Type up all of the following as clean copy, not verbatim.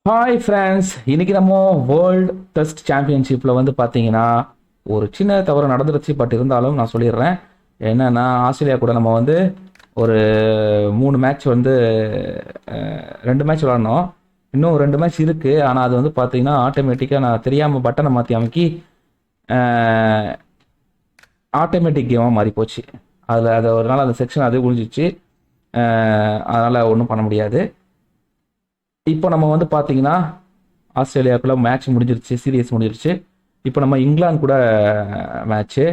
Hi friends, இன்னைக்கு நம்ம world test சாம்பியன்ஷிப்பில் வந்து பார்த்தீங்கன்னா ஒரு சின்ன தவறு நடந்துருச்சு. பட் இருந்தாலும் நான் சொல்லிடுறேன். என்னன்னா, ஆஸ்திரேலியா கூட நம்ம வந்து ஒரு 3 மேட்ச் வந்து 2 மேட்ச் விளாட்னோம். இன்னும் 2 மேட்ச் இருக்குது. ஆனால் அது வந்து பார்த்தீங்கன்னா ஆட்டோமேட்டிக்காக நான் தெரியாமல் பட்டனை மாற்றி அமைக்கி ஆட்டோமேட்டிக் கேமாக மாறி போச்சு. அது ஒரு நாள் அந்த செக்ஷன் அது முடிஞ்சிச்சு. அதனால் ஒன்றும் பண்ண முடியாது. இப்போ நம்ம வந்து பார்த்தீங்கன்னா ஆஸ்திரேலியாவுக்குள்ள மேட்ச் முடிஞ்சிருச்சு, சீரியஸ் முடிஞ்சிருச்சு. இப்போ நம்ம இங்கிலாந்து கூட மேட்ச்சு.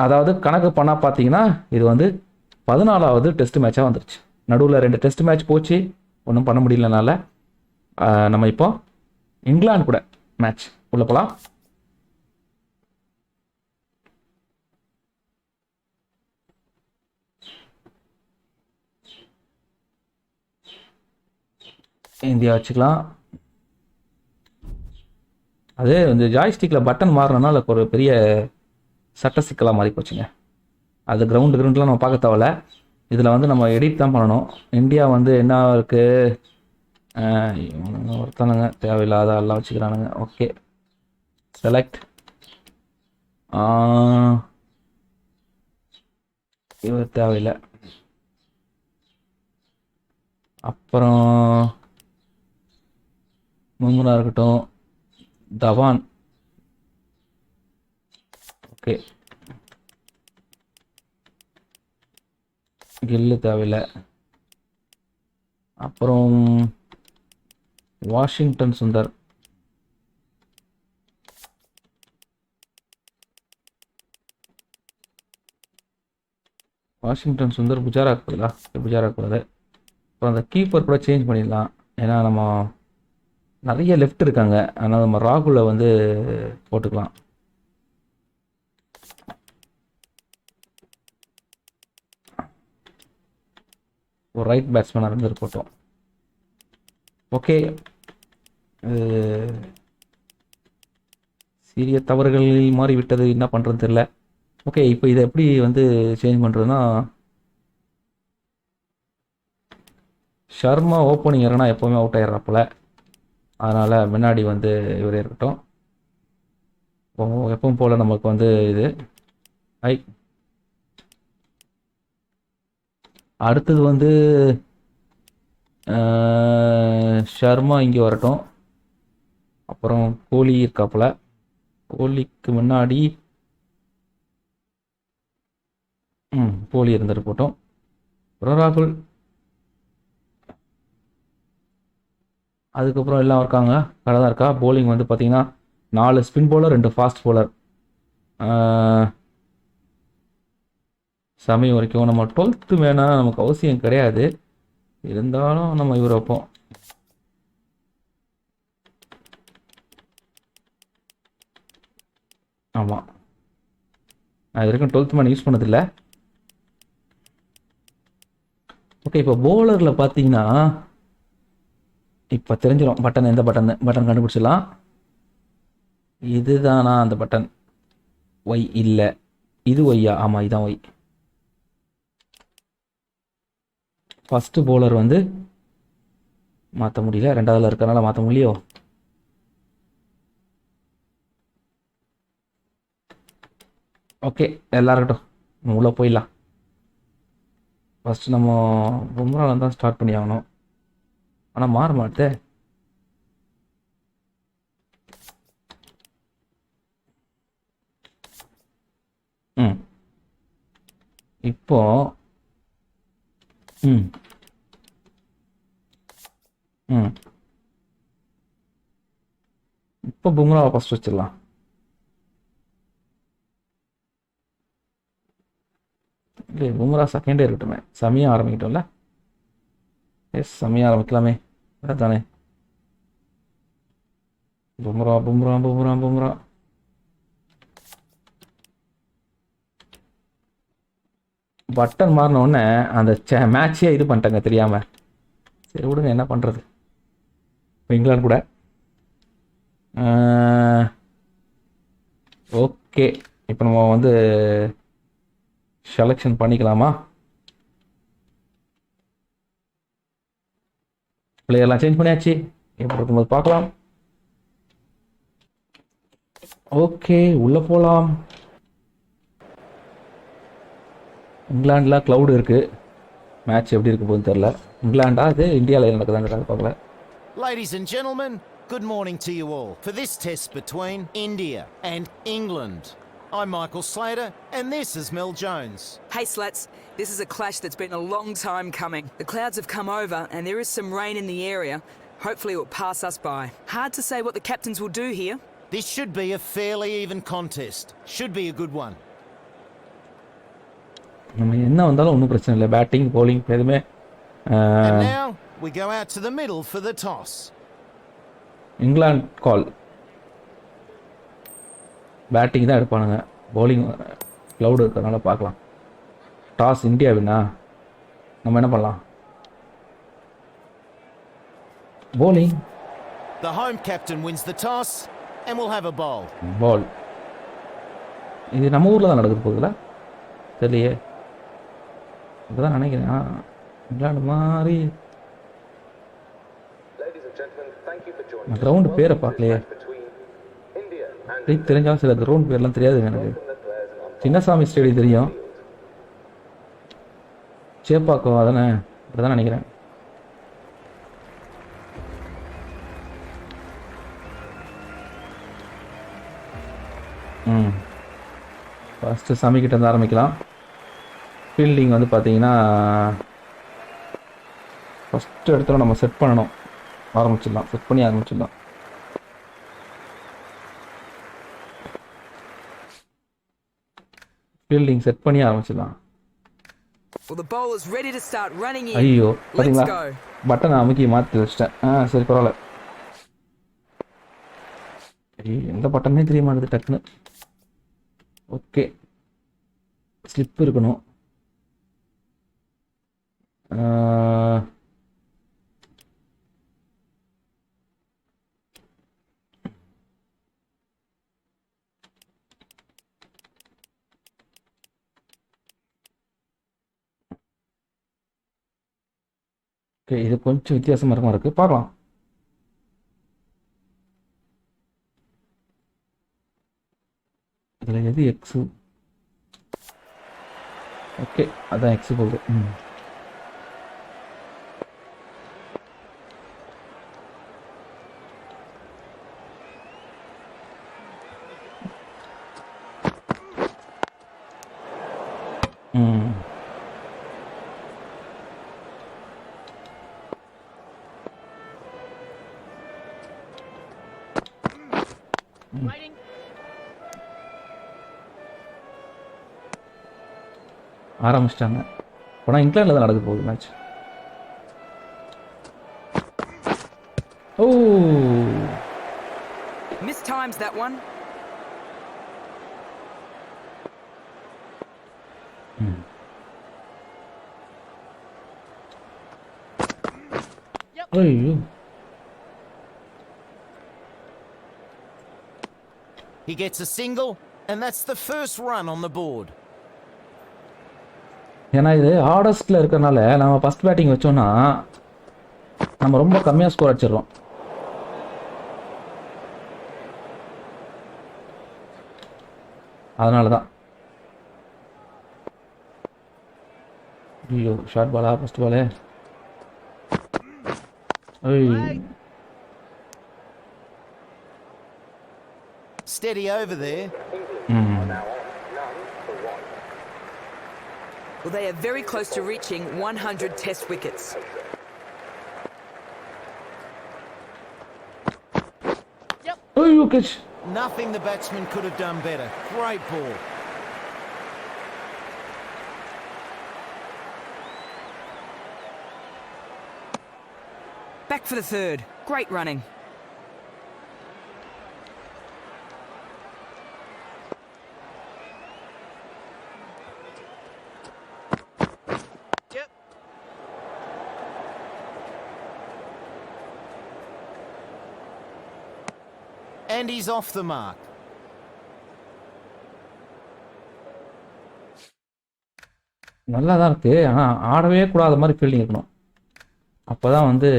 அதாவது கணக்கு பண்ணால் பார்த்தீங்கன்னா இது வந்து 14வது டெஸ்ட் மேட்சாக வந்துருச்சு. நடுவில் 2 டெஸ்ட் மேட்ச் போச்சு, ஒன்றும் பண்ண முடியலனால நம்ம இப்போ இங்கிலாந்து கூட மேட்ச் உள்ள போகலாம். இந்தியா வச்சுக்கலாம். அது இந்த ஜாய்ஸ்டிக்கில் பட்டன் மாறினால ஒரு பெரிய சட்ட சிக்கலாக மாறி போச்சுங்க. அது கிரவுண்ட்லாம் நம்ம பார்க்க தேவையில்ல. இதில் வந்து நம்ம எடிட் தான் பண்ணணும். இந்தியா வந்து என்ன இருக்குது, ஒருத்தனுங்க தேவையில்லாத எல்லாம் வச்சுக்கிறானுங்க. Okay, select. இவர் தேவையில்லை. அப்புறம் மும்முனா இருக்கட்டும், தவான். ஓகே, கில்லு தேவையில்லை. அப்புறம் வாஷிங்டன் சுந்தர். வாஷிங்டன் சுந்தர் புஜாராக்கு பதிலா புஜாராக்கு கூடாது. அப்புறம் அந்த கீப்பர் கூட சேஞ்ச் பண்ணிடலாம். ஏன்னா நம்ம நிறைய லெஃப்ட் இருக்காங்க, அதனால் நம்ம ராகுலை வந்து போட்டுக்கலாம். ஒரு ரைட் பேட்ஸ்மேனாக இருந்து இருக்கட்டும். ஓகே, சிறிய தவறுகளில் மாறி விட்டது, என்ன பண்ணுறது தெரியல. ஓகே, இப்போ இதை எப்படி வந்து சேஞ்ச் பண்ணுறதுன்னா, ஷர்மா ஓப்பனிங் இறங்கினா எப்போவுமே அவுட் ஆயிடுறாப்புல. அதனால் முன்னாடி வந்து இவரே இருக்கட்டும். எப்பவும் போல் நமக்கு வந்து இது ஐ அடுத்தது வந்து ஷர்மா இங்கே வரட்டும். அப்புறம் கோலி இருக்காப்புல. கோலிக்கு முன்னாடி கோலி இருந்துட்டு போட்டோம். அப்புறம் ராகுல். அதுக்கப்புறம் எல்லாம் இருக்காங்க, கடை தான் இருக்கா. போலிங் வந்து பார்த்தீங்கன்னா 4 ஸ்பின் பவுலர், 2 ஃபாஸ்ட் பவுலர். சமயம் வரைக்கும் நம்ம 12th வேணால் நமக்கு அவசியம் கிடையாது. இருந்தாலும் நம்ம இவரை வைப்போம். ஆமாம், நான் இது வரைக்கும் 12th மேன் யூஸ் பண்ணதில்லை. ஓகே, இப்போ போலரில் பார்த்தீங்கன்னா இப்போ தெரிஞ்சிடும் பட்டன் எந்த பட்டன் கண்டுபிடிச்சிடலாம். இதுதானா அந்த பட்டன்? ஒய் இல்லை, இது ஒய்யா? ஆமாம், இதுதான் ஒய். ஃபஸ்ட்டு போலர் வந்து மாற்ற முடியல, 2வதுல இருக்கறனால மாற்ற முடியலையோ. ஓகே, எல்லாருக்கட்டும், நம்ம உள்ளே போயிடலாம். ஃபஸ்ட்டு நம்ம பும்ரால தான் ஸ்டார்ட் பண்ணி ஆகணும். ஆனால் மாற மாட்டே. இப்போ ம் ம் இப்போ பும்ராவை ஃபஸ்ட் வச்சிடலாம். இல்லை, பும்ரா செகண்டே இருக்கட்டுமே. செமையாக ஆரம்பிக்கிட்டோம்ல. எஸ், செமையாக ஆரம்பிக்கலாமே. அதானே. பும்ரா பும்ரா பும்ரா பும்ரா. பட்டன் மாறின உடனே அந்த மேட்சே இது பண்ணிட்டாங்க தெரியாமல். சரி விடுங்க, என்ன பண்ணுறது. இப்போ இங்கிலாந்து கூட ஓகே. இப்போ நம்ம வந்து செலெக்ஷன் பண்ணிக்கலாமா? பிளேயர்லாம் சேஞ்ச் பண்ணியாச்சு. எப்படி இருக்கும்போது பார்க்கலாம். ஓகே, உள்ளே போகலாம். இங்கிலாண்டில் க்ளவுட் இருக்குது. மேட்ச் எப்படி இருக்க போகுதுன்னு தெரில. இங்கிலாண்டா அது இந்தியாவில் நடக்குதாங்கிறத பார்க்கல. Ladies and gentlemen, good morning to you all for this test between India and England. I'm Michael Slater and this is Mel Jones. Hey Slats, this is a clash that's been a long time coming. The clouds have come over and there is some rain in the area. Hopefully it will pass us by. Hard to say what the captains will do here. This should be a fairly even contest. Should be a good one. நம்ம என்ன வந்தாலும் ஒன்றும் பிரச்சனை இல்லை. Batting bowling எதுவுமே. And now we go out to the middle for the toss. England call. Batting தான் எடுப்பானுங்க. bowling cloud இருக்கிறதுனால பார்க்கலாம். டாஸ் இந்தியாவினா நம்ம என்ன பண்ணலாம்? bowling. The home captain wins the toss and we'll have a bowl. பால். இது நம்ம ஊரில் தான் நடக்குது போகுதுல தெரியலையே. இப்போதான் நினைக்கிறேன் இங்கிலாந்து மாதிரி. கிரவுண்டு பேரை பார்க்கலையே. தெரிஞ்சாலும் சில கிரவுண்ட் பேர்லாம் தெரியாதுங்க எனக்கு. சின்னசாமி ஸ்டேடியம் தெரியும். சேப்பாக்கம் அதானே, அப்படிதான் நினைக்கிறேன். ஃபஸ்ட்டு சாமி கிட்ட இருந்து ஆரம்பிக்கலாம். ஃபீல்டிங் வந்து பார்த்தீங்கன்னா ஃபஸ்ட்டு இடத்துல நம்ம செட் பண்ணணும். ஆரம்பிச்சிடலாம், செட் பண்ணி ஆரம்பிச்சிடலாம். ஃபீல்டிங் செட் பண்ணி ஆரம்பிச்சிடலாம். ஐயோ பார்த்தீங்களா, பட்டனை அமுக்கி மாற்றி வச்சிட்டேன். சரி பரவாயில்ல. எந்த பட்டனே தெரிய மாட்டேது டக்குன்னு. ஓகே, ஸ்லிப் இருக்கணும். ஓகே, இது கொஞ்சம் வித்தியாசமாக இருக்கமா இருக்குது, பார்க்கலாம். இதில் எது எக்ஸு? ஓகே, அதான் எக்ஸு போகுது. ஆரம்பிச்சிட்டாங்க. ஆனால் இங்கிலாண்டில் தான் நடக்க போகுது match. Oh, miss times that one. ஐயோ, He gets a single and that's the first run on the board. ஏன்னா இது ஹார்டஸ்ட்டில் இருக்கிறனால நம்ம ஃபஸ்ட் பேட்டிங் வச்சோன்னா நம்ம ரொம்ப கம்மியாக ஸ்கோர் அடிச்சிடுறோம். அதனால தான். ஐயோ, ஷார்ட் பாலா ஃபஸ்ட் பாலே? Steady over there. Well, they are very close to reaching 100 test wickets. ஐயோ, catch. Nothing the batsman could have done better. Great ball. Back for the third. Great running. And he's off the mark. நல்லா தான் இருக்குது, ஆனால் ஆடவே கூடாத மாதிரி fielding இருக்கணும். அப்போ தான் வந்து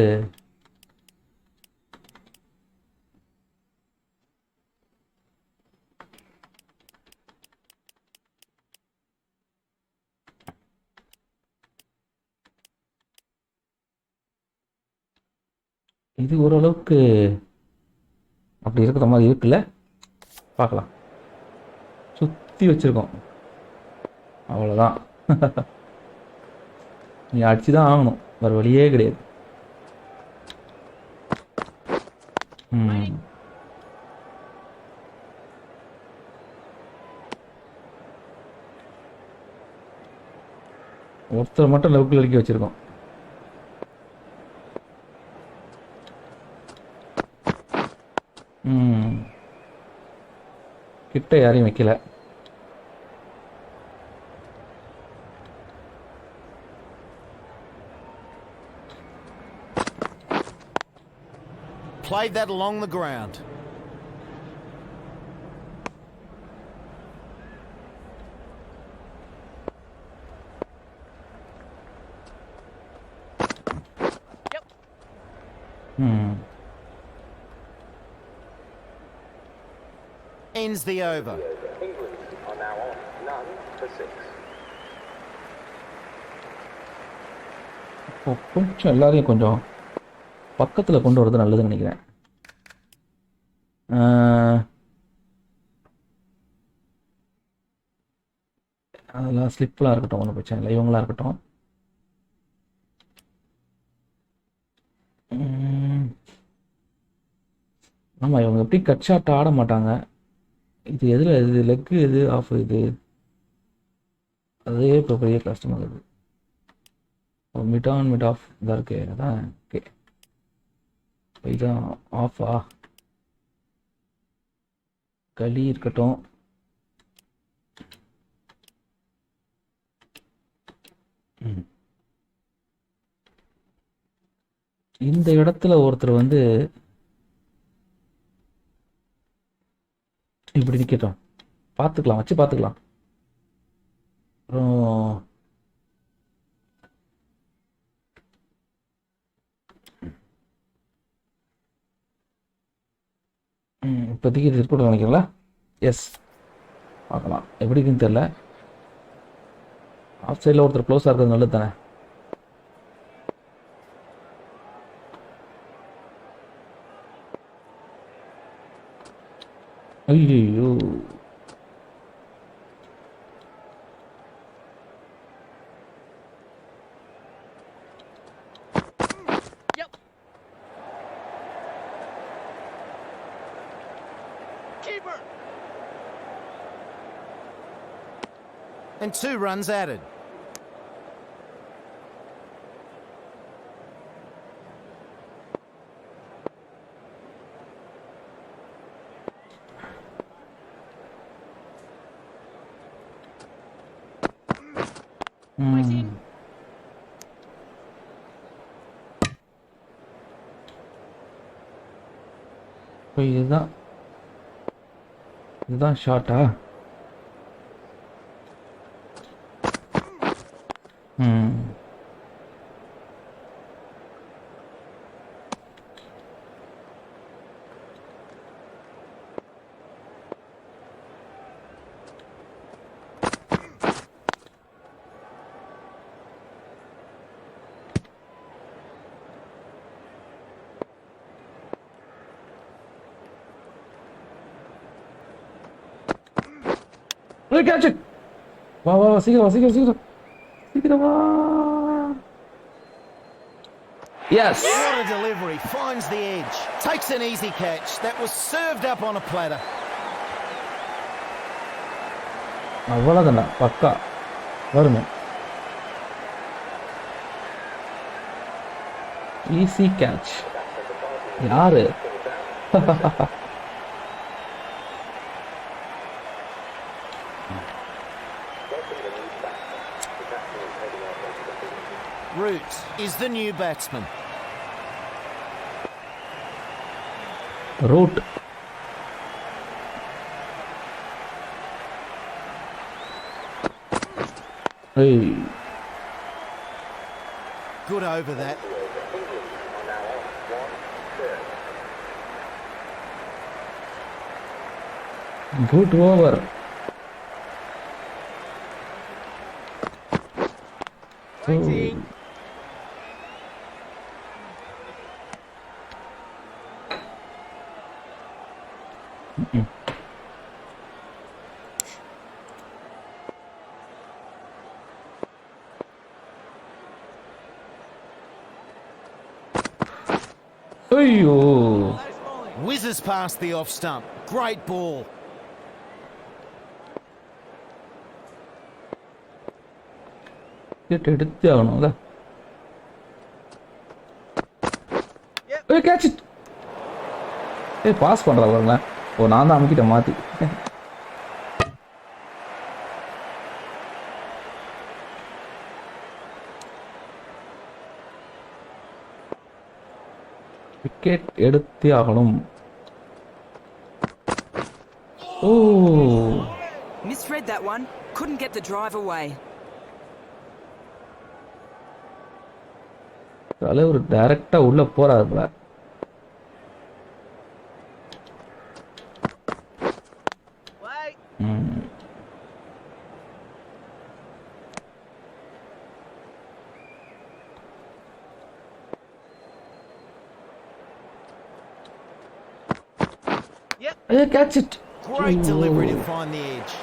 இது ஓரளவுக்கு அப்படி இருக்கிற மாதிரி இருக்குல்ல, பார்க்கலாம். சுற்றி வச்சுருக்கோம், அவ்வளோதான். நீ அடிச்சு தான் ஆகணும், வேறு வழியே கிடையாது. ஒருத்தர் மட்டும் லவுக்கில் இறக்கி வச்சுருக்கோம். கிட்ட யாரையும் வைக்கல. Played that along the ground. Ends the over. England are now on none for 6. இப்போ கொஞ்சம் எல்லாரையும் கொஞ்சம் பக்கத்தில் கொண்டு வரது நல்லதுன்னு நினைக்கிறேன். அதெல்லாம் ஸ்லிப்லாம் இருக்கட்டும், ஒன்றும் பிரச்சனை இல்லை. இவங்களாம் இருக்கட்டும். ஆமாம், இவங்க எப்படி கட் ஷாட் ஆட மாட்டாங்க. இது எதில், இது லெக்கு, இது ஆஃப், இது அதே இப்போ பெரிய கஷ்டமாக இருக்குது. மிட் ஆன் மிட் ஆஃப் இதாக இருக்கு, அதான் ஓகே. இதுதான் ஆஃபா, களி இருக்கட்டும். இந்த இடத்துல ஒருத்தர் வந்து இப்படி நிற்கட்டும், பார்த்துக்கலாம், வச்சு பார்த்துக்கலாம். அப்புறம் இப்போதைக்கு இது இருக்கட்டும் நினைக்கிறீங்களா? எஸ், பார்க்கலாம் எப்படி இருக்குன்னு தெரில. ஆஃப் சைடில் ஒருத்தர் க்ளோஸாக இருக்கிறது நல்லது தானே. ஐயோ, And 2 runs added. இப்போ இதுதான் ஷார்ட்டா? Catch it! வா வா, சீக்கிரம் சீக்கிரம் சீக்கிரம் சீக்கிரம் வா. Yes! What a delivery, finds the edge, takes an easy catch. That was served up on a platter. அவ்வளோதானே, பக்கா வருங்க. Easy catch. யாரு? Root is the new batsman. Root. Hey. Good over that. Good over. ஐயோ Whizzes past the off stump. Great ball. Wicket எடுத்தே ஆகணும்ல. Catch it. Pass பண்றா பாருங்களேன். ஓ நான் தான் அமுக்கிட்ட மாத்தி. விக்கெட் எடுத்தே ஆகணும். ஓ Misread that one. Couldn't get the drive away. தலைவர் டைரக்டா உள்ள போறாருல. Hey, catch it. Great delivery to find the edge.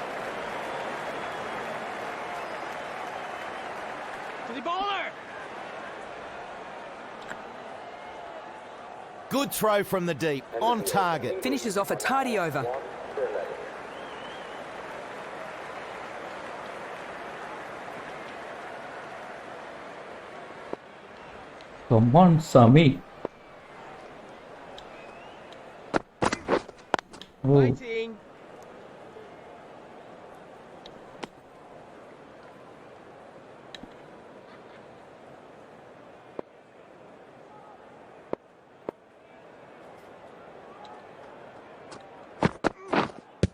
To the bowler. Good throw from the deep. On target. Finishes off a tidy over. 1 for 11. Come on, Sami. Oh. Fighting.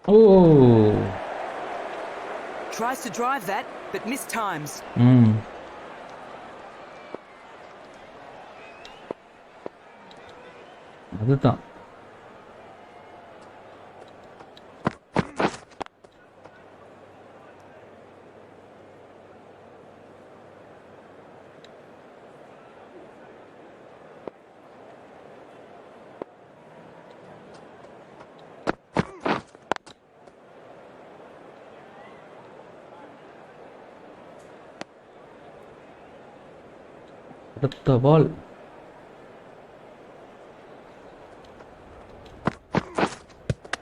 Oh. Tries to drive that, but mistimes. அதுதான். அடுத்த பால்.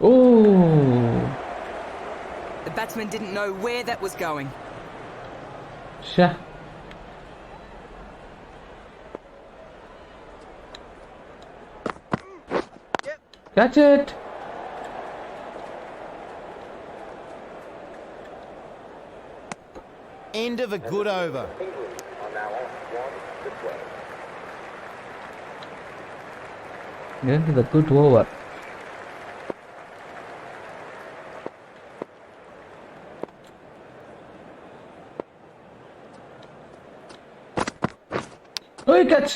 Oh. The batsman didn't know where that was going. Sha. Catch it. End of a good over. England are now on 1 for 12. End the good over. Oh, catch.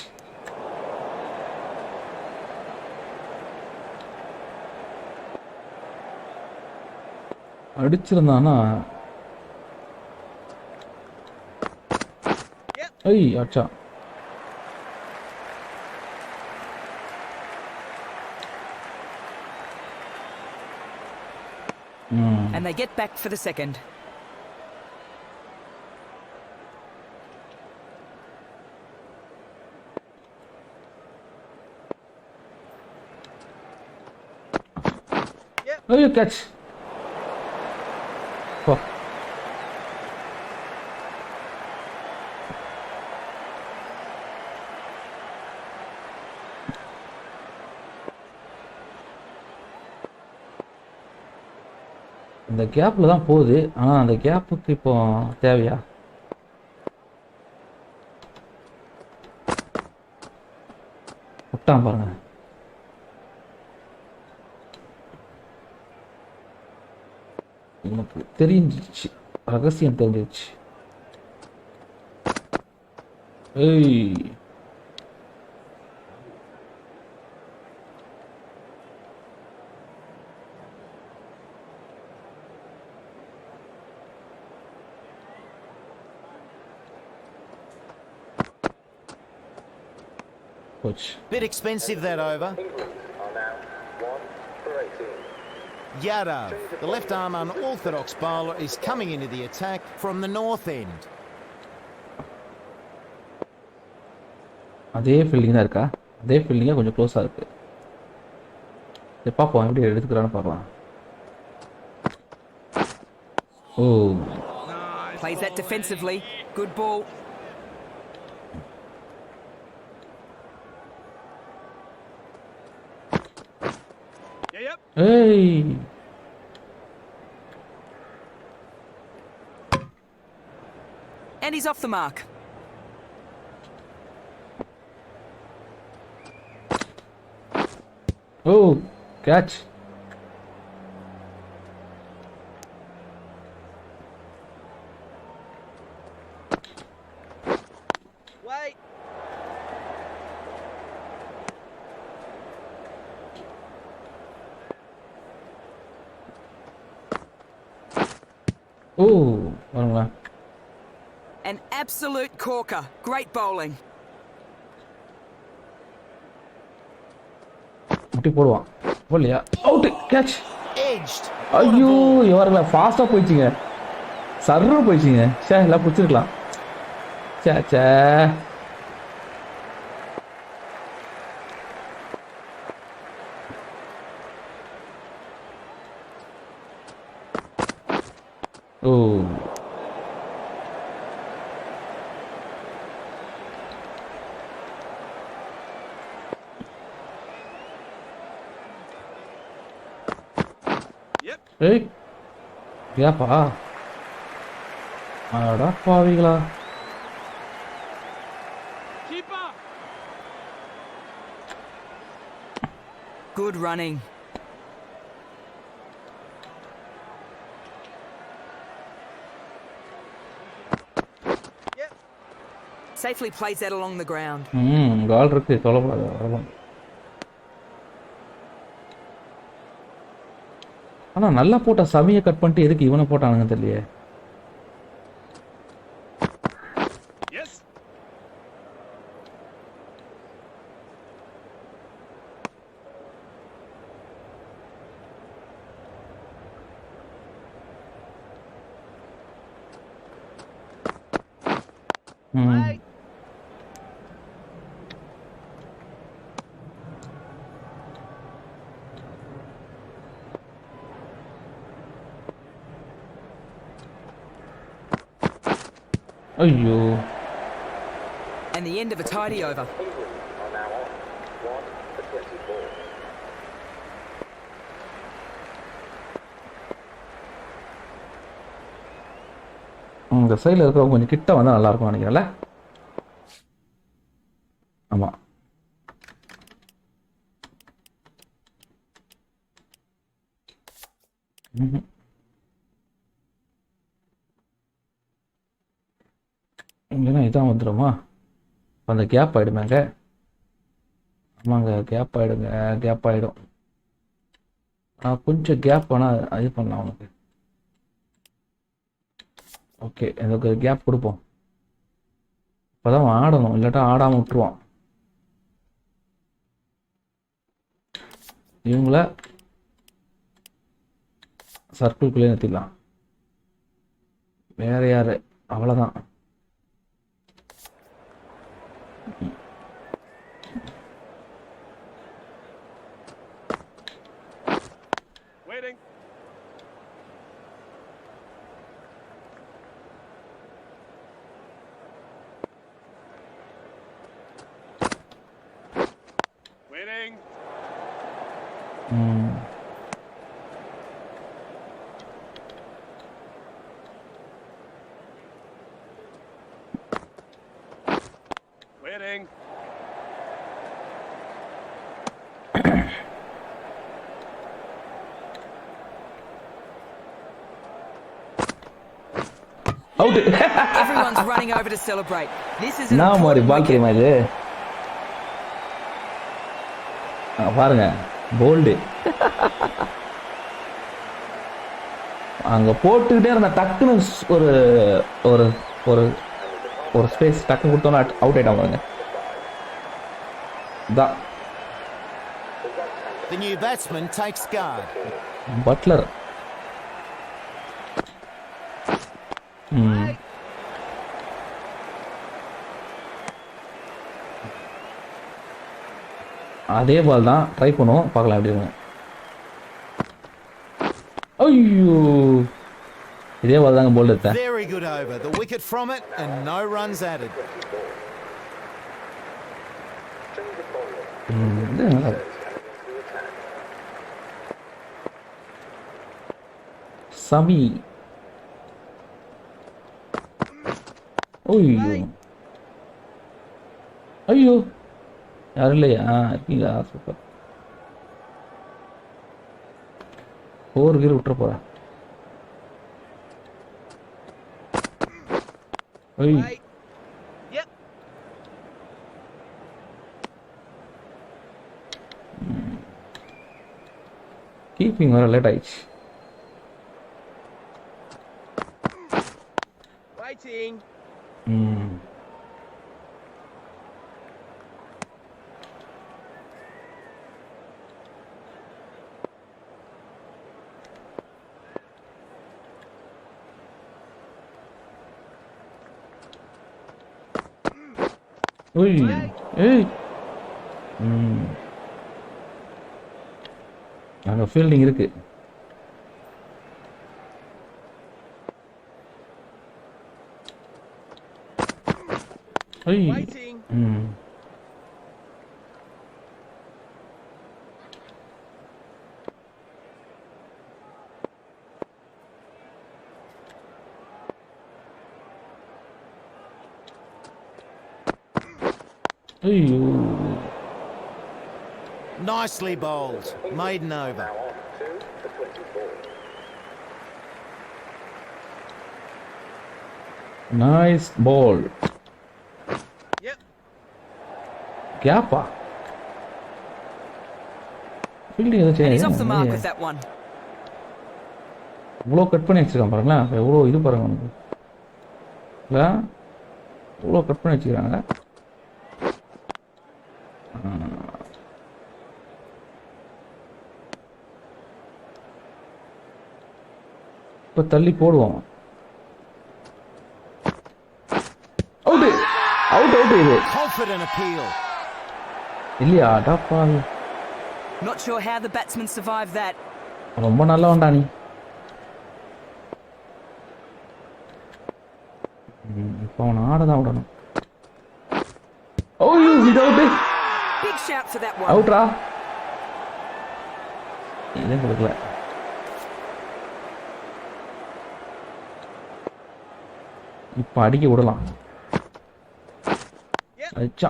அடிச்சிருந்தானா ஐய் அச்சா And they get back for the second. Oh, you catch. Oh. இந்த கேப்ல தான் போகுது. ஆனா அந்த கேப்புக்கு இப்போ தேவையா? விட்டான் பாருங்க. எனக்கு தெரிஞ்சிச்சு, ரகசியம் தெரிஞ்சிச்சு. ஏய் coach. Bit expensive that over. England are now 1 for 18. Yadav, the left-arm unorthodox bowler, is coming into the attack from the north end. அதே ஃபீல்டிங் தான் இருக்கா? அதே ஃபீல்டிங்காக கொஞ்சம் க்ளோஸாக இருக்கு. சரி பார்ப்போம் எப்படி எடுத்துக்கிறான்னு பார்க்கலாம். ஓ, Plays that defensively. Good ball. ஏய் And he's off the mark. Oh catch. Wait. Oh வருங்களா. An absolute corker. Great bowling. முட்டி போடுவான் போடலையா? Out catch. Edged. ஐயோ இவருங்களா ஃபாஸ்ட்டாக போயிடுச்சிங்க. சர்ன்னு போயிடுச்சிங்க. சே எல்லாம் பிடிச்சிருக்கலாம். சே சே ஓ ஏய் ஏப்பா அடா பாவிகளா. Good running. Safely plays that along the ground. கால் இருக்கு சொல்லக்கூடாது வரலாம். ஆனால் நல்லா போட்ட சமியை கட் பண்ணிட்டு எதுக்கு இவனை போட்டானுங்க தெரியலையே. ஐயோ And the end of a tidy over. England are now on 1 for 24. இந்த சைடில் இருக்கிறவங்க கொஞ்சம் கிட்ட வந்தால் நல்லா இருக்கும் நினைக்கிறேன்ல. ஆமாம் இல்லைன்னா இதான் வந்துடுமா? அந்த கேப் ஆகிடுமாங்க. ஆமாங்க கேப் ஆகிடுங்க, கேப் ஆகிடும். கொஞ்சம் கேப் வேணால் இது பண்ணலாம் அவனுக்கு. ஓகே எனக்கு கேப் கொடுப்போம். இப்போ தான் ஆடணும், இல்லாட்டா ஆடாமல் விட்டுருவான். இவங்கள சர்க்கிள்குள்ளே நிறுத்திடலாம். வேற யாரு? அவ்வளோதான். Out. Everyone's running over to celebrate. This is an நான் மாதிரி important பால் wicket. தெரியுமா இது? பாருங்க போல்டு அங்க போட்டுக்கிட்டே இருந்த டக்குன்னு ஒரு ஒரு ஒரு ஒரு ஸ்பேஸ் டக்கு கொடுத்தோன்னா அவுட் ஆயிட்டாங்க பாருங்க. The new batsman takes guard. Butler. அதே பால் தான், ட்ரை பண்ணுவோம், பார்க்கலாம் எப்படி இருக்கும். ஐயோ, இதே பால் தாங்க போல்ட் எடுத்தேன். Very good over. The wicket from it and no runs added. இது நல்லா இருக்கு. சமி. ஐயோ ஐயோ, யாரும் இல்லையா? இருக்கீங்களா? சூப்பர். 4 கீர் விட்டுற போறேன். கீப்பிங் வர லேட் ஆயிடுச்சு. அங்க ஃபீல்டிங் இருக்கு. Nicely bowled. Maiden over. Now on to 24. Nice ball. Gappa. Fielding And he's off the mark with that one. இவ்வளோ கட் பண்ணி வச்சிருக்கான் பாருங்களேன். எவ்வளோ இது பாருங்க உனக்கு. இல்லை இவ்வளோ கட் பண்ணி வச்சுக்கிறாங்க. இப்போ தள்ளி போடுவோம். அவுட்டு அவுட் அவுட் இது. Confident appeal. இல்லையா? டாப்பா. Not sure how the batsman survived that. ரொம்ப நல்லா வந்தா நீ. இப்போ அவன் ஆடதான் விடணும். ஓ இது out. Big shout for that one. அவுட்ரா. இது கொடுக்கல. இப்போ அடிக்க விடலாம். அச்சா.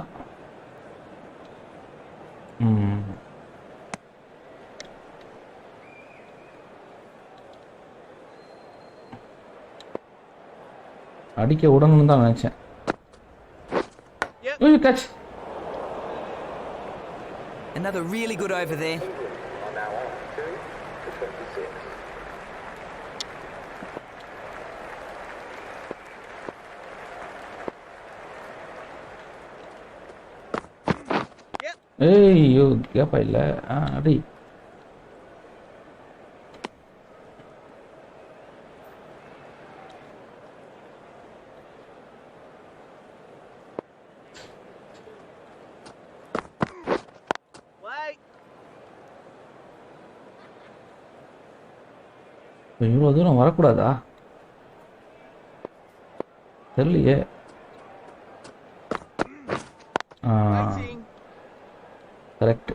அடிக்க விடணும்னு தான் நினைச்சேன். catch. Another really good over there. Are now on to 26. ஏய் யோ கேப்பா இல்ல. அடி. இவ்வளோ தூரம் வரக்கூடாதா? தெரியலையே. கரெக்ட்.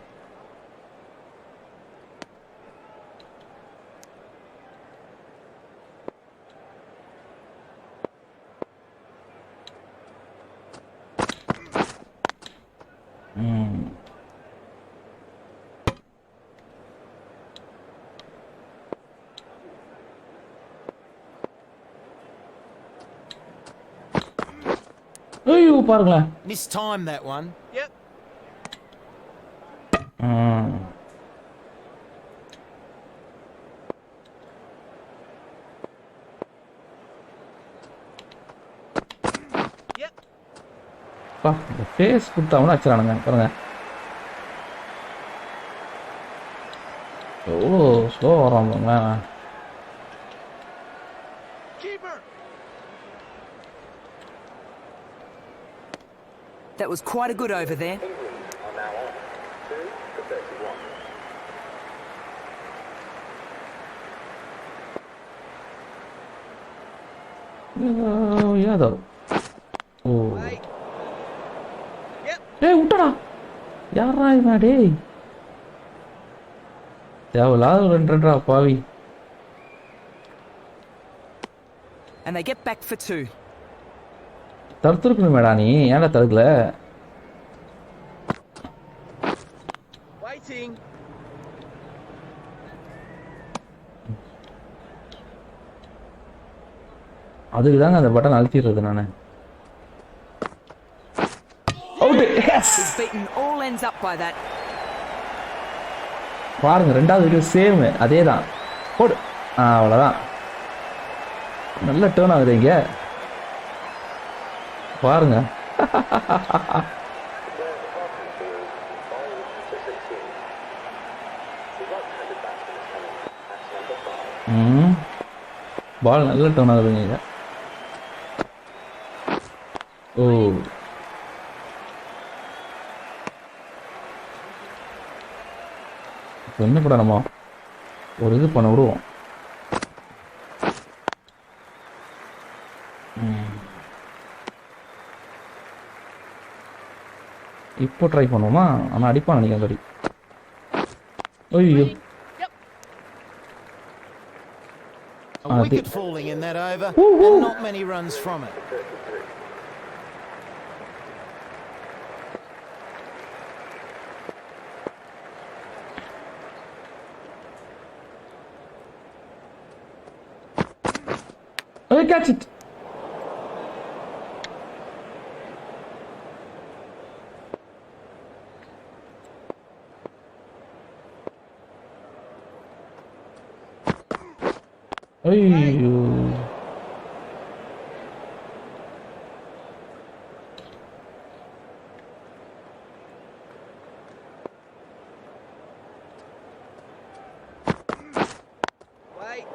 ஐயோ பாருங்களேன். Missed time that one. Yep. பா இந்த ஃபேஸ் கொடுத்தாங்கன்னா வச்சிடறானுங்க பாருங்க. எவ்வளோ ஸ்லோ வரோம் பாருங்களேன். That was quite a good over there. England are now on 2-31. Yadav. ஓ ஏய் விட்டடா. யாரா இவன் டேய்? தேவையில்லாத ஒரு ரெண்டா பாவி. And they get back for 2. தடுத்துருக்கணுமேடா நீ, ஏன்டா தடுக்கல? Waiting. அதுக்கு தாங்க அந்த பட்டன் அழுத்திடுறது நான். He's beaten all ends up by that. பாருங்க ரெண்டாவது வீடியோ சேம் அதே தான். போடு. அவ்வளோதான். நல்ல டேர்ன் ஆகுது இங்க பாருங்க. பால் நல்ல டேர்ன் ஆகுதுங்க இங்க. ஓ என்ன கூட நம்ம ஒரு இது பண்ண விடுவோம். இப்போ ட்ரை பண்ணுவோமா? ஆனால் அடிப்பான் நினைக்கிறேன் அடி. ஐயோ A wicket falling in that over, and not many runs from it. Oh, catch it! ஐயோ Wait.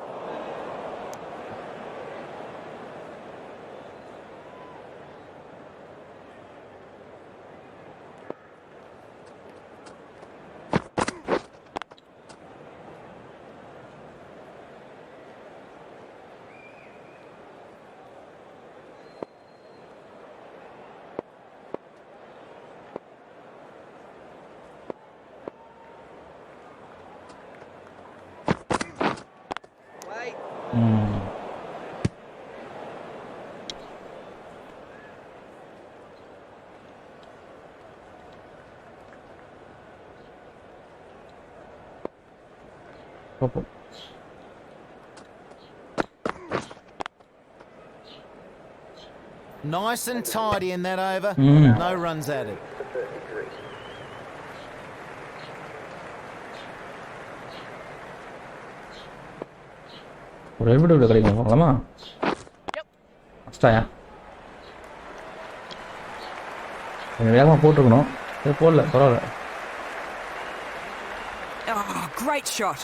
Wait. பார்ப்போம். Nice and tidy in that over. No runs added. ஒரு எல்பிடி கிடைக்கும் பார்க்கலாமா? ஃபஸ்ட்டாயா கொஞ்சம் வேகமாக போட்டிருக்கணும். இது போடல பரவாயில்ல. Oh, great shot.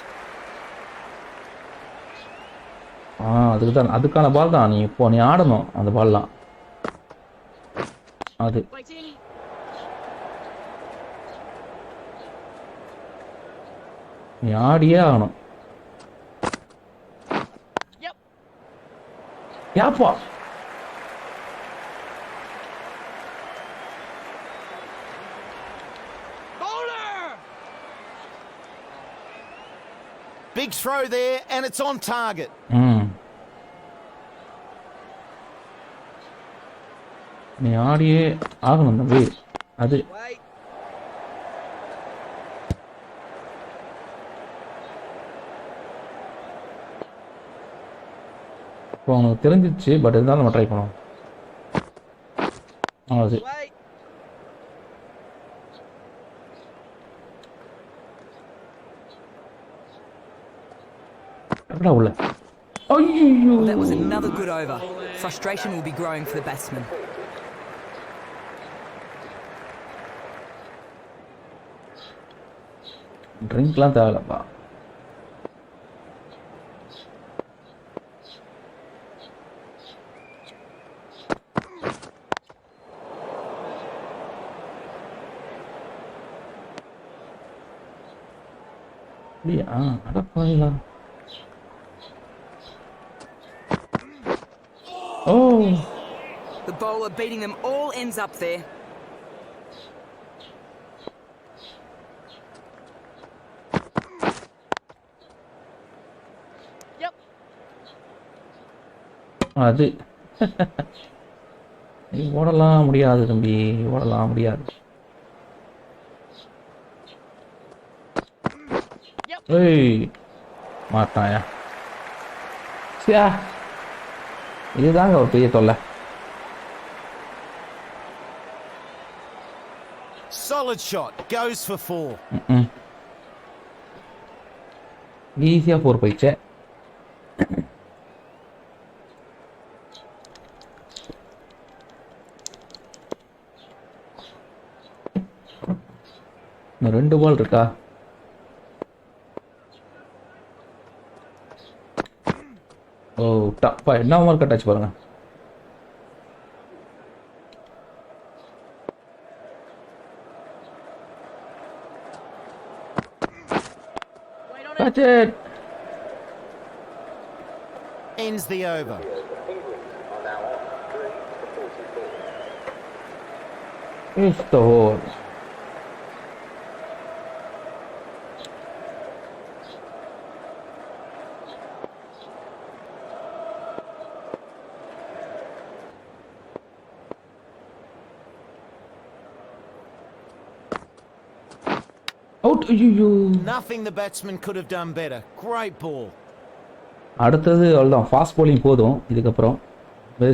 அதுக்கான பால் தான். நீ ஆடணும் அந்த பால்லாம். அது நீ ஆடியே ஆகணும். Yapa Big throw there, and it's on target. நீ ஆடியே ஆகணும் தம்பி. அது Wait. இப்போ அவனுக்கு தெரிஞ்சிச்சு. பட் இருந்தாலும் நம்ம ட்ரை பண்ணுவோம். அது Wait. எப்படா உள்ள? ஐயோ That was another good over. Frustration will be growing for the batsman. ட்ரிங்க்லாம் தேவையில்லப்பா. அப்படியா? அட பாவிங்களா. ஓ The bowler beating them all ends up there. Yep. அது நீ ஓடலாம் முடியாது தம்பி, ஓடலாம் முடியாது. ஏய் மாட்டாயா? சியா, இதுதாங்க ஒரு பெரிய தொல்லை. Solid shot. Goes for 4. ஈஸியாக 4 போயிடுச்சே. இன்னும் 2 பால் இருக்கா? ஓ டப்பா, என்ன மார்க் கட்டாச்சு பாருங்க. Wait on it. Catch it. Ends the over. England are now on 3-44. It's the hole. Out. ஐயோ. Nothing the batsman could have done better. Great ball. அடுத்தது அவ்வளோதான், ஃபாஸ்ட் bowling போதும். இதுக்கப்புறம்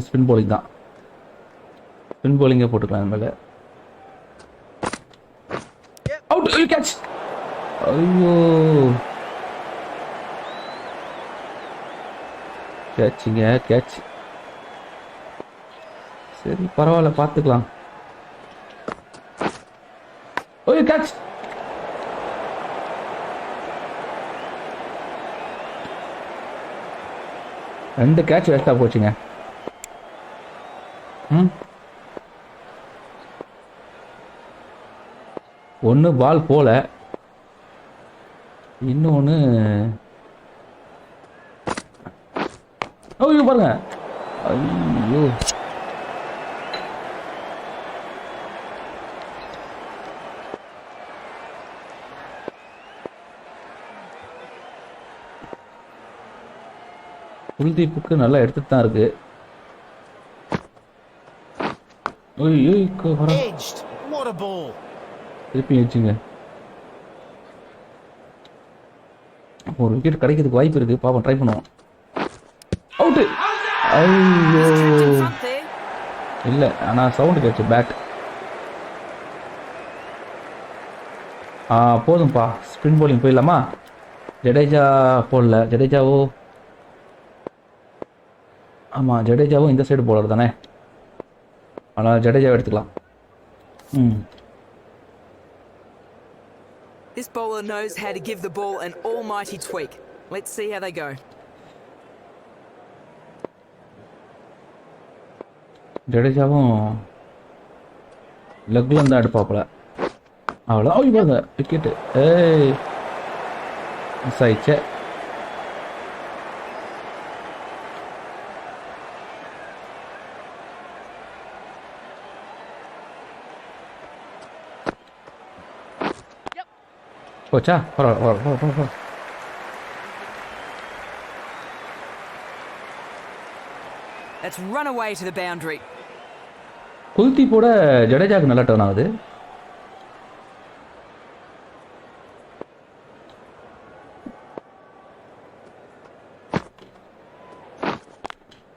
ஸ்பின் bowling தான். ஸ்பின் bowling போட்டுக்கலாம் மேலே. Out. ஐயோ catch. ஐயோ கேட்சிங்க கேட்ச். சரி பரவாயில்ல, பார்த்துக்கலாம். ஐயோ கேட்ச். ரெண்டு கேட்ச் வேஸ்ட்டாக போச்சுங்க. ஒன்று பால் போல, இன்னொன்று ஐயோ பாருங்க. ஐயோ குல்தீப்புக்கு நல்லா எடுத்துட்டு தான் இருக்கு. Edged. What a ball. திருப்பி வச்சுங்க. ஒரு விக்கெட் கிடைக்கிறதுக்கு வாய்ப்பு இருக்கு, பாப்போம், ட்ரை பண்ணுவோம். அவுட்டு. ஐயோ In front there. இல்லை, ஆனால் சவுண்டு கேட்ச்சு பேட். போதும்ப்பா, ஸ்பின் bowling போயிடலாமா? ஜடேஜா போடல. ஜடேஜாவோ, ஆமாம் ஜடேஜாவும் இந்த சைடு போலர் தானே, ஆனால் ஜடேஜாவை எடுத்துக்கலாம். This bowler knows how to give the ball an almighty tweak. Let's see how they go. ஜடேஜாவும் லெக்ல தான் எடுப்பாப்புல. அவ்வளோ இவங்க விக்கெட்டு. ஏய் மிஸ் ஆயிடுச்சே. போச்சா? பரவாயில்ல. That's run away to the boundary. குல்தீப்போட ஜடேஜாவுக்கு நல்லா டர்ன் ஆகுது.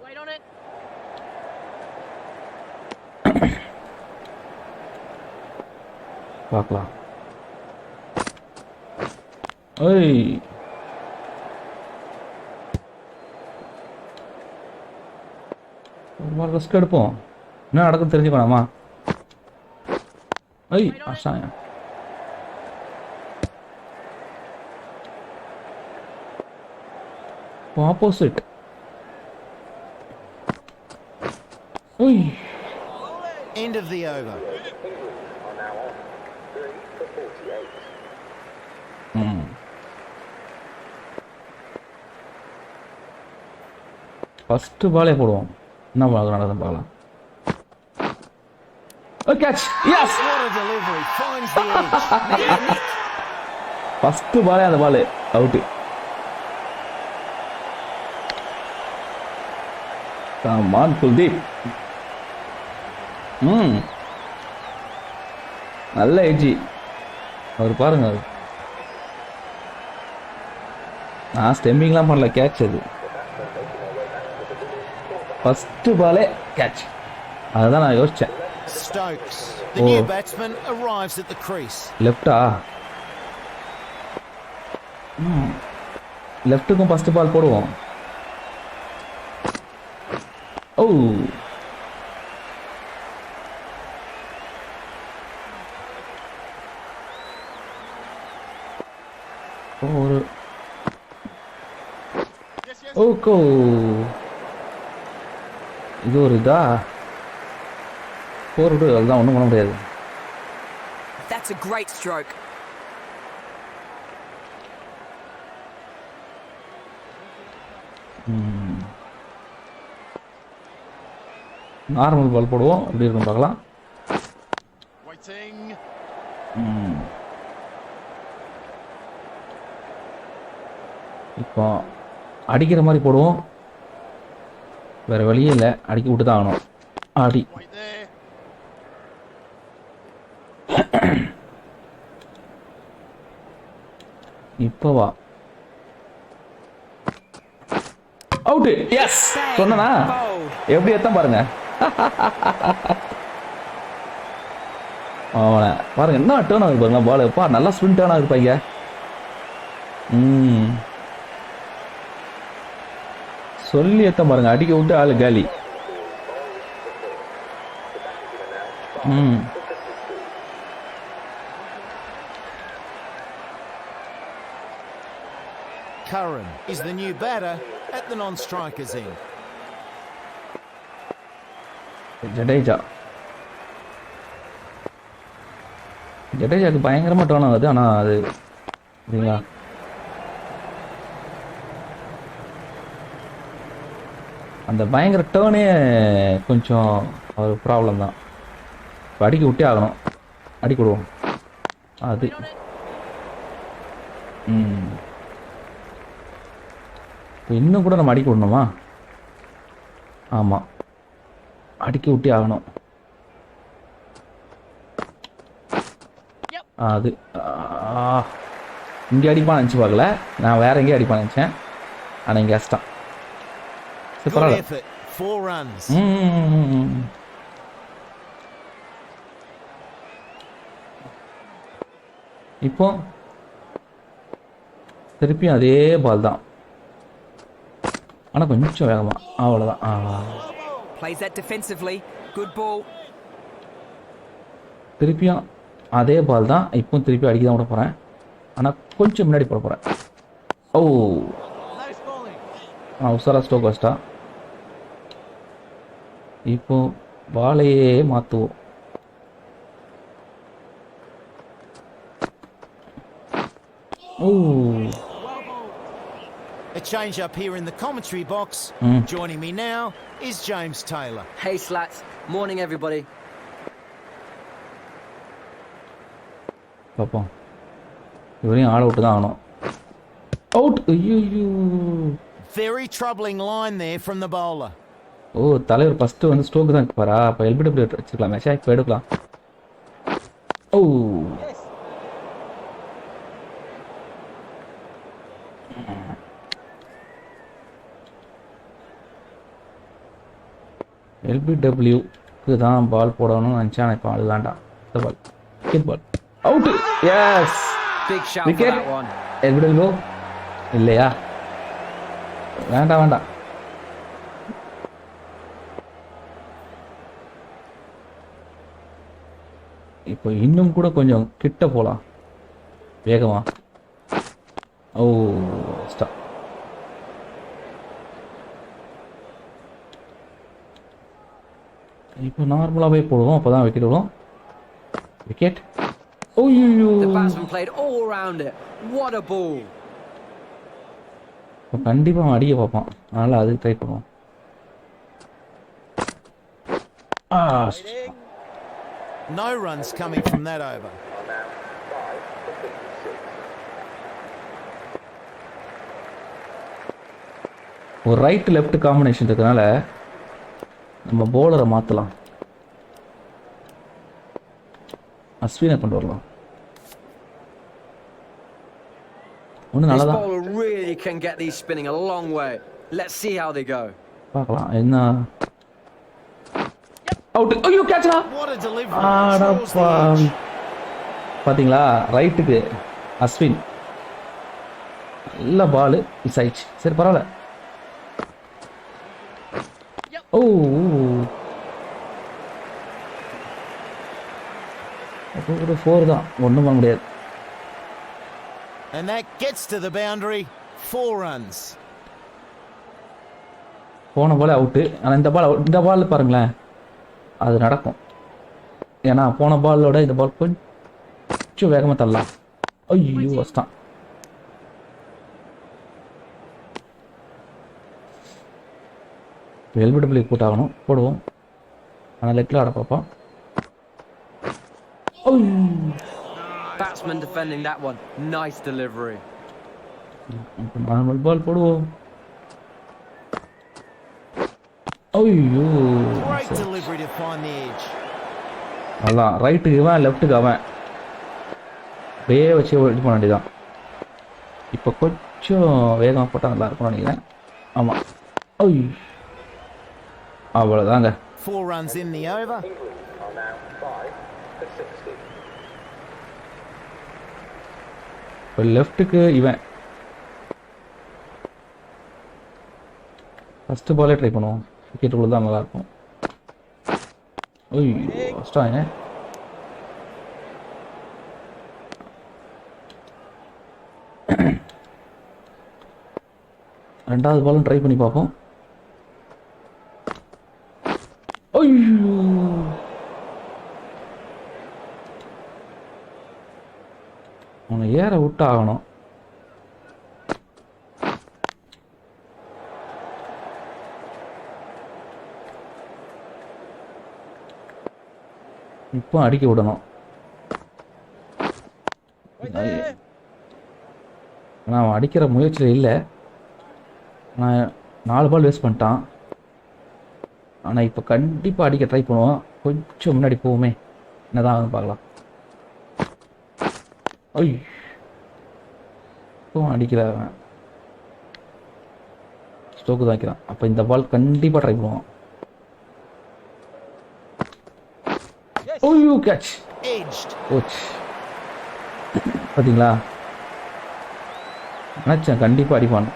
Wait on it. பார்க்கலாம். ஏய் ஒரு ரிஸ்க் எடுப்போம், என்ன நடக்கும் தெரிஞ்சுக்கணுமா? ஐய் அசாயம். ஆப்போசிட். ஓய் End of the over. England are now on 3-48. First பாலே போடுவோம். என்ன நடக்குது பார்க்கலாம். Catch. Yes. What a delivery. Finds the edge. First பாலே அந்த பால் அவுட். கமான் குல்தீப். நல்ல எஜ்ஜி அவர் பாருங்க. நான் ஸ்டெம்பிங்லாம் பண்ணல, கேட்ச் அது. ஃபர்ஸ்ட் பாலே கேட்ச். அதுதான் நான் யோசிச்சேன். Stokes, the new batsman, arrives at the crease. லெஃப்டா? லெஃப்ட்டுக்கும் ஃபர்ஸ்ட் பால் போடுவோம். ஓ ஒரு ஓகோ, இது ஒரு இதா போர்டு, அதுதான் ஒன்றும் பண்ண முடியாது. That's a great stroke. Normal ball போடுவோம், எப்படி இருக்கும் பார்க்கலாம். இப்போ அடிக்கிற மாதிரி போடுவோம், வேற வழியே இல்லை, அடிக்க விட்டு தான் ஆகணும். அடி. இப்போ வா. அவுட். எஸ், சொன்னா எப்படி எத்தான் பாருங்க. அவனை பாருங்க என்ன டேர்ன் ஆகுது பாருங்க பால். எப்பா நல்லா ஸ்பின் டேர்ன் ஆகுதுப்பாங்க. சொல்லி எத்தான் பாருங்க, அடிக்க விட்டு ஆளு காலி. Curran is the new batter at the non-strikers end. ஜடேஜாக்கு பயங்கரமா டர்ன் ஆகுது. ஆனா அது சரிங்களா, அந்த பயங்கர டேர்னே கொஞ்சம் ஒரு ப்ராப்ளம் தான். இப்போ அடிக்க விட்டே ஆகணும், அடிக்க விடுவோம். அது இன்னும் கூட நம்ம அடிக்க விடணுமா? ஆமாம், அடிக்க விட்டே ஆகணும். அது இங்கே அடிப்பான்னு நினச்சி பார்க்கல, நான் வேற எங்கேயும் அடிப்பான்னு நினச்சேன். ஆனால் இங்கே கஷ்டம். Good effort, 4 runs. இப்போ திருப்பியும் அதே பால் தான், ஆனால் கொஞ்சம் வேகமா. அவ்வளோதான். Plays that defensively. Good ball. திருப்பியும் அதே பால் தான், இப்போ திருப்பி அடிக்க தான் விட போகிறேன். ஆனால் கொஞ்சம் முன்னாடி போட போகிறேன். ஓ, உசாரா ஸ்டோக் வச்சிட்டா. இப்போ பாலையே மாற்றுவோம். ஓ, A change up here in the commentary box. Joining me now is James Taylor. Hey Slats, morning everybody. பார்ப்போம், இவரையும் ஆள் விட்டு தான் ஆகணும். அவுட். ஐயோ, Very troubling line there from the bowler. ஓ, தலைவர் ஃபர்ஸ்ட் வந்து ஸ்டோக் தான் இருப்பாரா? அப்போ எல்பிடபிள்யூ வச்சுக்கலாம், மேட்சா இப்போ எடுக்கலாம். ஓ, எல்பிடபிள்யூக்கு தான் பால் போடணும்னு நினச்சேன். இப்போ அது வேண்டாம். இந்த ball wicket ball. Out. Yes, Big shout wicket. for that one. LBW இல்லையா? வேண்டாம். இப்போ இன்னும் கூட கொஞ்சம் கிட்ட போகலாம் வேகமா. Oh, stop. இப்போ நார்மலாகவே போடுவோம், அப்போ தான் விக்கெட் விடும். விக்கெட். ஓய்யோ, The batsman played all around it. What a ball. இப்போ கண்டிப்பாக அவன் அடிக்க பார்ப்பான், அதனால் அதுக்கு ட்ரை பண்ணுவோம். No runs coming from that over. Are now 5 for 56. ஒரு ரைட் லெஃப்ட் காம்பினேஷன் இருக்கனால நம்ம பவுலரை மாற்றலாம். அஸ்வினை கொண்டு வரலாம். ஒன்றும் This நல்லதான் bowler really can get these spinning a long way. Let's see how they go. பார்க்கலாம். என்ன அவுட். ஐயோ கேட்சா. What a delivery. Draws the edge. பார்த்தீங்களா ரைட்டுக்கு அஸ்வின் நல்ல பால் மிஸ் ஆயிடுச்சு. சரி பரவாயில்ல. ஓ ஒரு 4 தான், ஒன்றும் பண்ண முடியாது. And that gets to the boundary. 4 runs. போன பால் அவுட்டு. ஆனால் இந்த பால் பாருங்களேன், அது நடக்கும். ஏன்னா போன பாலோட இந்த பால் கொஞ்சம் வேகமாக தள்ளலாம். ஐயோ கஷ்டம். எல்பிடபிள்யூ போட்டாகணும், போடுவோம். ஆனால் லெக்கில் ஆட பார்ப்போம். Batsman defending that one. Nice delivery. Normal ball போடுவோம். ஐயோ Great delivery to find the edge. அதான் ரைட்டுக்கு இவன் லெஃப்ட்டுக்கு அவன் அப்படியே வச்சு இது பண்ண வேண்டியதான். இப்போ கொஞ்சம் வேகமாக போட்டால் நல்லா இருக்கும்னு நினைக்கிறேன். ஆமாம். ஐய் அவ்வளோதாங்க. 4 runs in the over. England are now 5 for 60. இப்போ லெஃப்ட்டுக்கு இவன் ஃபஸ்ட்டு பாலே ட்ரை பண்ணுவோம். விக்கெட்டுக்குள்ள தான் நல்லாயிருக்கும். ஐயோ கஷ்டம். ரெண்டாவது பாலும் ட்ரை பண்ணி பார்ப்போம். ஐயோ அவனை ஏற விட்டு ஆகணும். இப்போ அடிக்க விடணும். ஆனால் அவன் அடிக்கிற முயற்சியில் இல்லை. நான் 4 பால் வேஸ்ட் பண்ணிட்டான். ஆனால் இப்போ கண்டிப்பாக அடிக்க ட்ரை பண்ணுவோம். கொஞ்சம் முன்னாடி போவோமே, என்னதான் பார்க்கலாம். ஐய் இப்போ அடிக்கிறான், ஸ்டோக்கு தான் வைக்கிறான். அப்போ இந்த பால் கண்டிப்பாக ட்ரை பண்ணுவோம். ஓய்யூ கேட்ச். Edged. கோச் பார்த்தீங்களா, நினச்சேன் கண்டிப்பாக அடிப்பான்.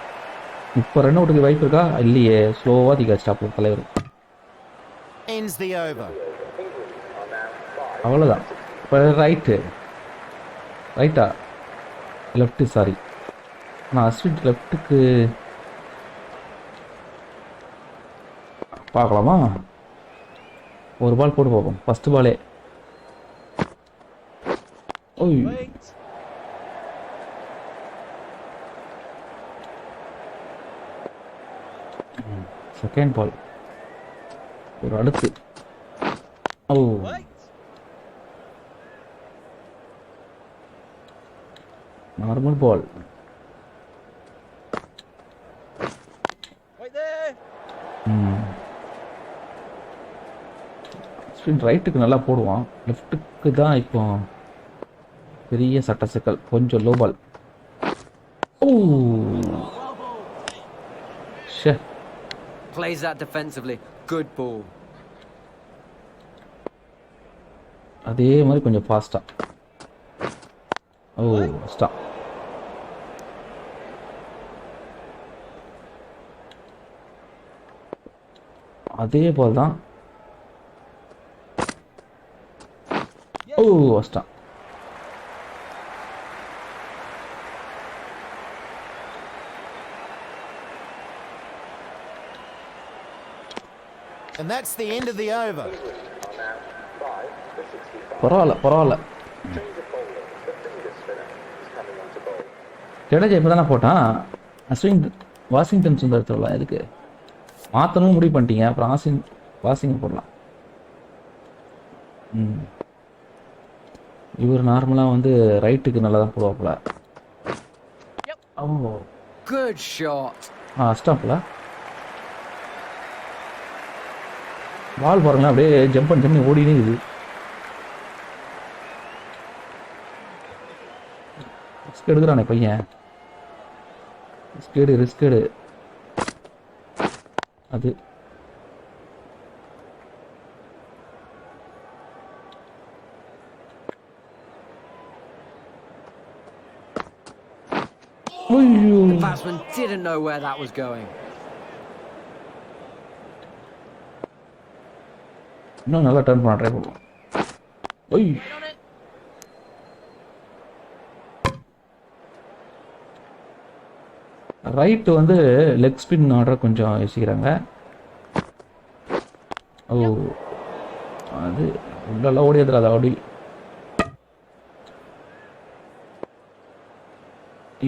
இப்போ ரன் அவுட்டுக்கு வாய்ப்பு இருக்கா? இல்லையே, ஸ்லோவாக திகாச்சிட்டா போ தலைவர். Ends the over. அவ்வளோதான். இப்போ ரைட்டா லெஃப்ட்டு, சாரி. ஆனால் அஸ்வின் லெஃப்ட்டுக்கு பார்க்கலாமா? ஒரு பால் போட்டு பார்ப்போம். ஃபஸ்ட்டு பாலே. ஓய் செகண்ட் பால் ஒரு அடுத்து. ஓ நார்மல் பால். ஸ்பின் ரைட்டுக்கு நல்லா போடுவான், லெஃப்ட்டுக்கு தான் இப்போ பெரிய சட்ட சிக்கல். கொஞ்சம் லோ பால். ஓ ஷே, Plays that defensively. Good ball. அதே மாதிரி கொஞ்சம் ஃபாஸ்டா. ஓ ஸ்டா. அதே பால் தான். ஓ ஸ்டா. And that's the end of the over. பரவாயில்ல. ஜடேஜா இப்போ தானே போட்டான். அஸ்வின் வாஷிங்டன் சுந்தர் சொல்லலாம். எதுக்கு மாற்றணும் முடிவு பண்ணிட்டீங்க? அப்புறம் வாஷிங் போடலாம். ம். இவர் நார்மலாக வந்து ரைட்டுக்கு நல்லா தான் போடுவாப்புல. ஓ Good shot. ஸ்டாப்ல பால் பாருங்களேன், அப்படியே ஜம்ப் பண்ணி ஓடினே இருக்குது. ரிஸ்க் எடுக்கிறானே பையன், ரிஸ்க் எடு. அது ஐயோ, The batsman didn't know where that was going. இன்னும் நல்லா டர்ன் பண்ண ட்ரை பண்ணுவோம். ஐய், Wait on it. ரைட்டு வந்து லெக் ஸ்பின் ஆடுற கொஞ்சம் யோசிக்கிறாங்க. ஓ அது உள்ளெல்லாம் ஓடியதுல அது அப்படி.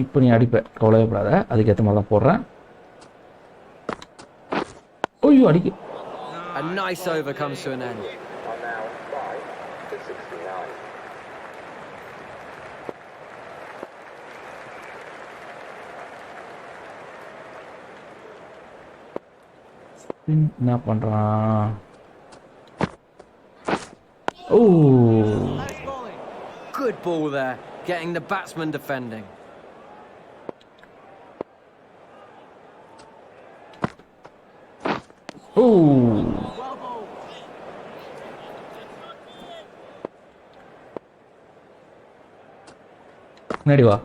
இப்போ நீ அடிப்ப, கவலையப்படாத, அதுக்கேற்ற மாதிரி தான் போடுறேன். ஐயோ அடிக்க. A nice over comes to an end. Are now 5 to 69. என்ன பண்றான்? ஓ Good ball there, getting the batsman defending. ஓ முன்னாடி வா.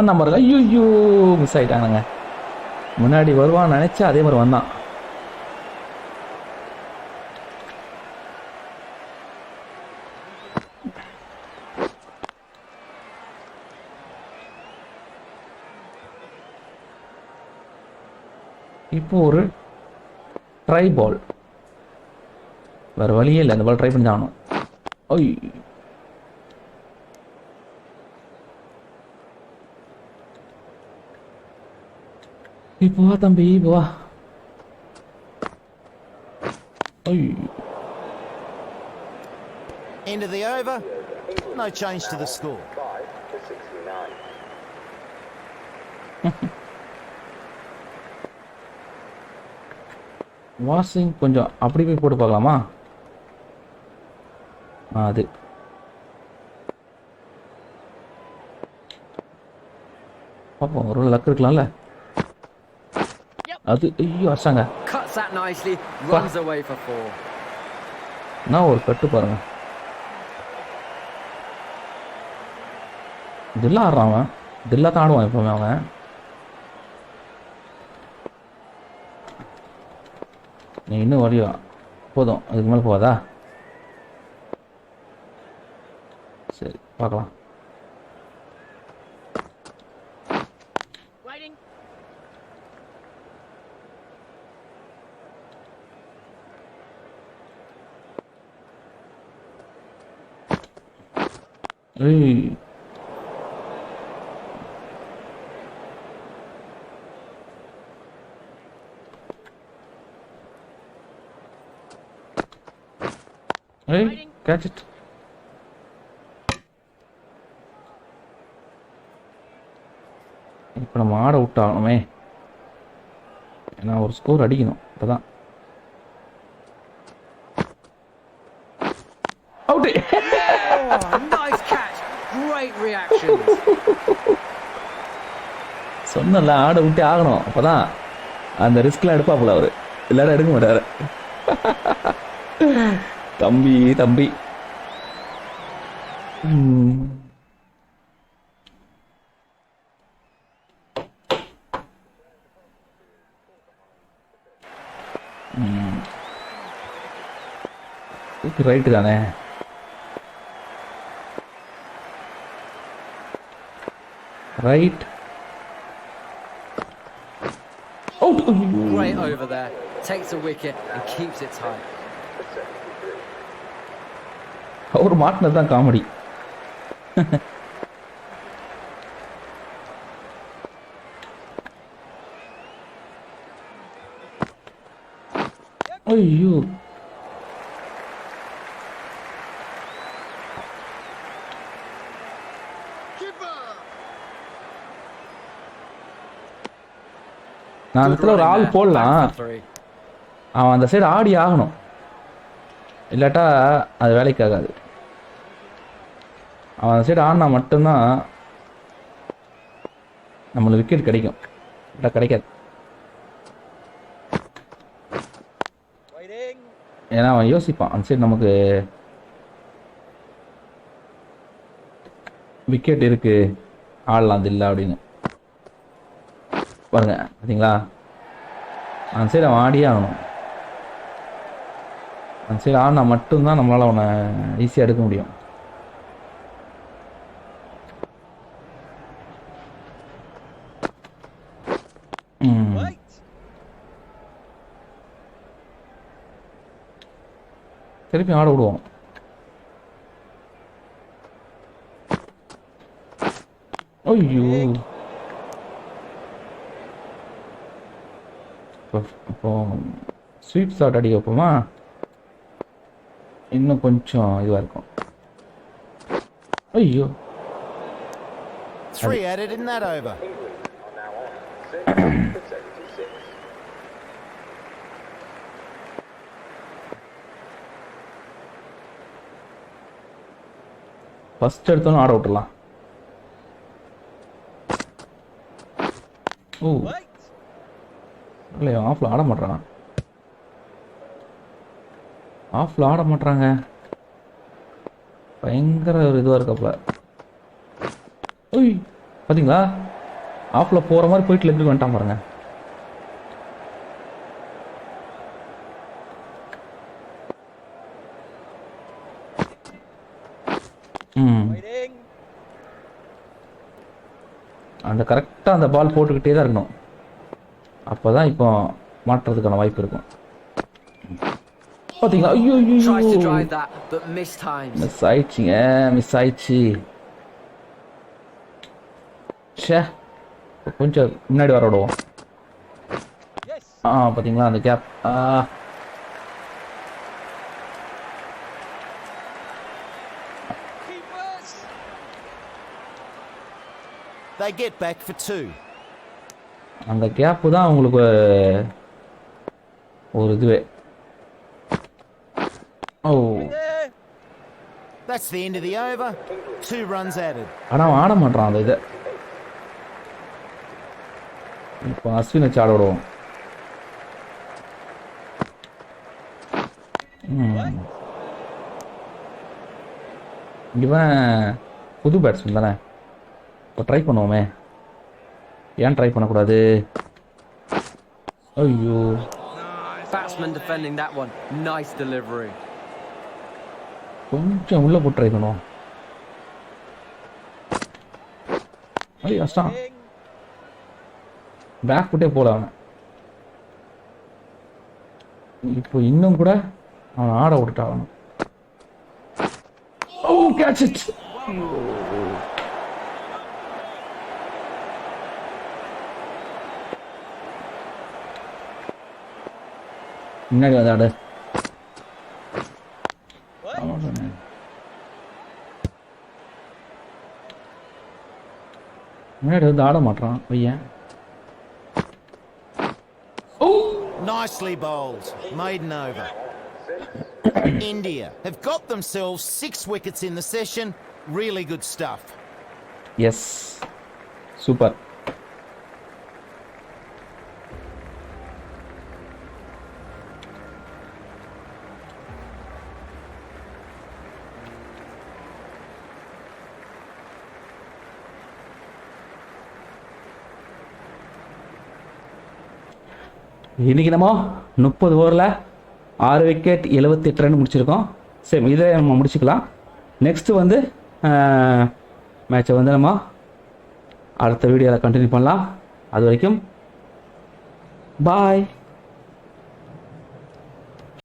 நம்பர் ஐயோ மிஸ் ஆயிட்டானுங்க. முன்னாடி வருவான்னு நினைச்சா அதே மாதிரி வந்தான். இப்போ ஒரு ட்ரை பால், வேற வழியே இல்லை, அந்த பால் ட்ரை பண்ணி தான் ஆகணும். ஐய், இப்போ வா தம்பி, இப்போ வா. ஐய், End of the over. No change to the score. 5 to 69. Washing கொஞ்சம் அப்படி போய் போட்டு பார்க்கலாமா? அது பார்ப்போம், ஒரு லக் இருக்கலாம்ல. அது ஐயோ அசாங்க. Cuts that nicely, runs away for 4. நான் ஒரு கட்டு பாருங்க, தில்லா ஆடுறான் அவன், தில்லா தான் ஆடுவான் எப்பவுமே அவன். நீ இன்னும் வரையா போதும், அதுக்கு மேலே போகாதா? சரி பார்க்கலாம். Waiting. ஏய், ஏய் கேட்ச் இட். இப்போ நம்ம ஆட விட்டாகணுமே, ஏன்னா ஒரு ஸ்கோர் அடிக்கணும். இப்போதான் out. Oh, nice catch, great reaction. சொன்னல ஆட விட்டே ஆகணும், அப்போதான் அந்த ரிஸ்க்லாம் எடுப்பாப்புல அவரு, எல்லாரும் எடுக்க மாட்டாரு. தம்பி தம்பி. ரைட்டு தானே? Right. Great over there, takes a wicket and keeps it tight. அவர் மாட்டினது தான் காமெடி. ஐயோ நான் அந்த இடத்துல ஒரு ஆள் போடலாம், அவன் அந்த சைடு ஆடி ஆகணும், இல்லாட்டா அது வேலைக்கு ஆகாது. அவன் அந்த சைடு ஆடினா மட்டும்தான் நம்மளுக்கு விக்கெட் கிடைக்கும், இல்லை கிடைக்காது. ஏன்னா அவன் யோசிப்பான் அந்த சைடு நமக்கு விக்கெட் இருக்கு, ஆடலாம் அது இல்லை அப்படின்னு. பாருங்க பார்த்தீங்களா, அந்த சைடு அவன் ஆடியே ஆகணும். அந்த சைடு ஆடினா மட்டும்தான் நம்மளால் அவனை ஈஸியாக எடுக்க முடியும். திருப்பி ஆட விடுவோம். ஐயோ, இப்போ ஸ்வீப் ஷாட் அடிக்க வைப்போமா, இன்னும் கொஞ்சம் இதுவாக இருக்கும். ஐயோ, 3 added in that over. England are now on 6 for 76. First எடுத்தோன்னு ஆட விட்டுலாம். ஓ இல்லை, ஆஃப்ல ஆட மாட்டான், ஆஃப்ல ஆட மாட்டாங்க, பயங்கர ஒரு இதுவாக இருக்காப்புல. ஓய் பார்த்தீங்களா, ஆஃப்ல போகிற மாதிரி போயிட்டு லெஃப்ட்டுக்கு வந்துட்டான் பாருங்க. அந்த கரெக்டாக அந்த பால் போட்டுக்கிட்டே தான் இருக்கணும், அப்போ தான் இப்போ மாட்டுறதுக்கான வாய்ப்பு இருக்கும். பார்த்தீங்களா, ஐயோ Tries to drive that, but missed times. Miss ஆயிடுச்சிங்க, மிஸ் ஆயிடுச்சு. ச்சே, கொஞ்சம் முன்னாடி வர விடுவோம். பார்த்தீங்களா அந்த gap. They get back for 2. அந்த கேப்பு தான் உங்களுக்கு ஒரு இதுவே. ஓ, That's the end of the over. 2 runs added. ஆனால் அவன் ஆட மாட்டான் அந்த இதை. இப்போ அஸ்வின் வச்சு ஆட விடுவோம். இவன் புது பேட்ஸ்மேன் தானே, இப்போ ட்ரை பண்ணுவோமே, ஏன் ட்ரை பண்ணக்கூடாது. ஐயோ, Batsman defending that one. Nice delivery. கொஞ்சம் உள்ள போட்டு ட்ரை பண்ணுவோம். ஐயோ கஷ்டம், பேக் போட்டே போல அவன். இப்போ இன்னும் கூட அவன் ஆட விட்டுட்டான். ஓ, கேட்ச் இட். முன்னாடி வந்து ஆடு. முன்னாடி வந்து ஆட மாட்டான் பையன். Nicely bowled. Maiden over. India have got themselves 6 wickets in the session. Really good stuff. Yes, super. இன்னைக்கு நம்ம 30 ஓவரில் 6 விக்கெட் 78 ரன் முடிச்சிருக்கோம். சரி, இதை நம்ம முடிச்சுக்கலாம். நெக்ஸ்ட்டு வந்து மேட்சை வந்து நம்ம அடுத்த வீடியோவில் கண்டினியூ பண்ணலாம். அது வரைக்கும் பாய்.